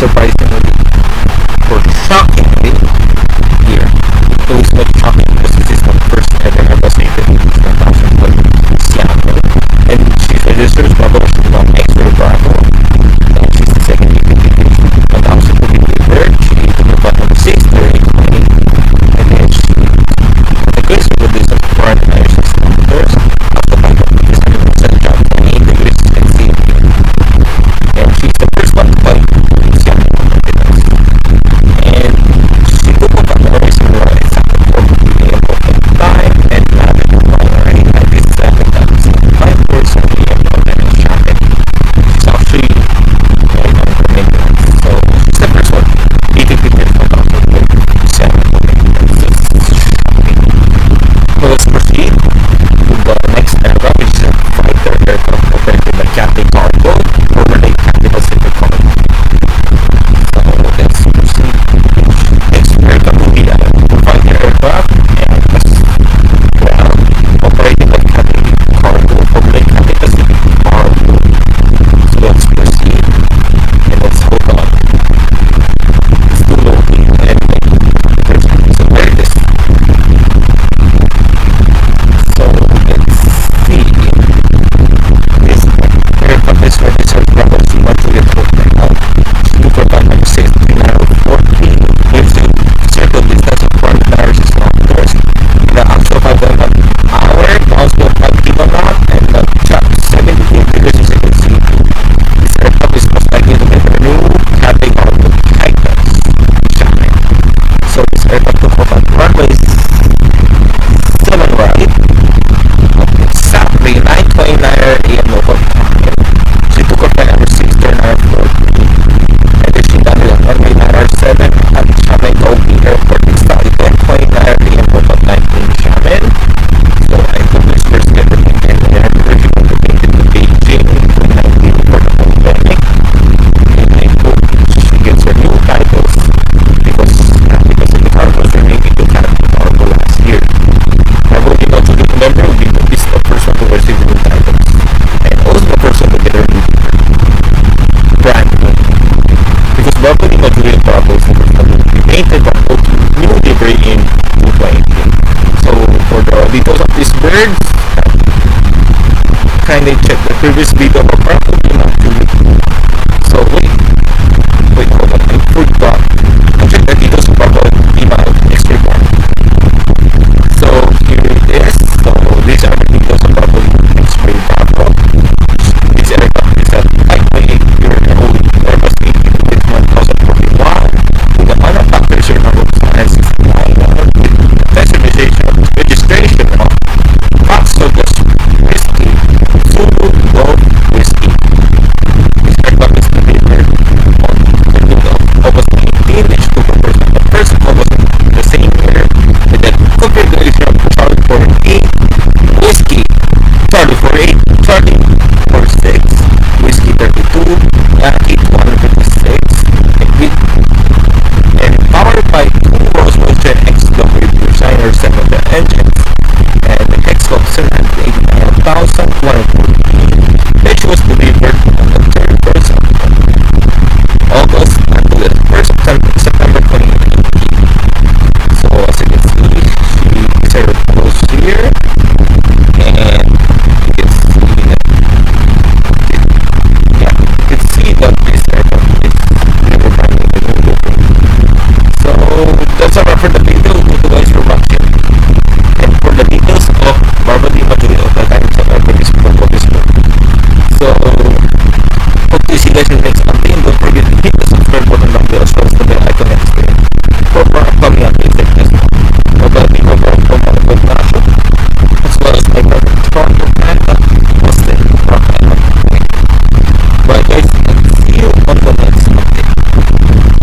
surprisingly, or shockingly, here, it was not shocking because this is the first ever Airbus A350-1000 with Xiamen, and she's registered as Bravo, she's on X-ray Bravo, and she's the second A350-1000 to be delivered. She delivered on the 6th or 8th, and then she, the case with this is 496 kilometers, off the back of this 100% job, 28 degrees and C. And she's the first one to fly Xiamen competitors. And she took up the racing run exactly 4 about the time and landed on runway 97.75 AM and Xiamen. She's actually going on her maintenance. So she's the first one. 80 meters from the Xiamen competitors. So let's proceed to the next aircraft, which is a fighter aircraft operated by Cathay Cargo, formerly Cathay Pacific Company. So let's proceed. Next aircraft will be a fighter aircraft, and well, operated by Cathay Cargo, formerly Cathay Pacific Cargo. So let's proceed, and let's hold on. It's too low, and so where it is. So let's see. This aircraft is registered Bravo C1 Juliet Hotel. Super Band number 6, 3940, gives you circle distance of 496 kilometers. The actual 5 hour, possible 5 kilometers, and the track 17 degrees as you can see. This aircraft is most likely to get a new Cathay Cargo Titans Xiamen. So this aircraft took off at runway 7 right. Exactly 9:29 AM local time. She took off by number 6, turn hour 14. And then she landed on runway 9R7 at Xiamen Gaopi Airport. Exactly 10:29 AM local time in Xiamen. So I hope this first get everything in there. We're going to take it to Beijing in 2019 for the pandemic. And I hope she gets her new titles because the Cargo was renamed to Cathay Cargo last year. However, you know, to remember, is the first one to receive new titles, and also the first one to get a new brand new. Because Bravo di Juliet Bravo is the first one to be painted Bravo to new livery in 2019. So for the details of these birds, kindly check the previous video of our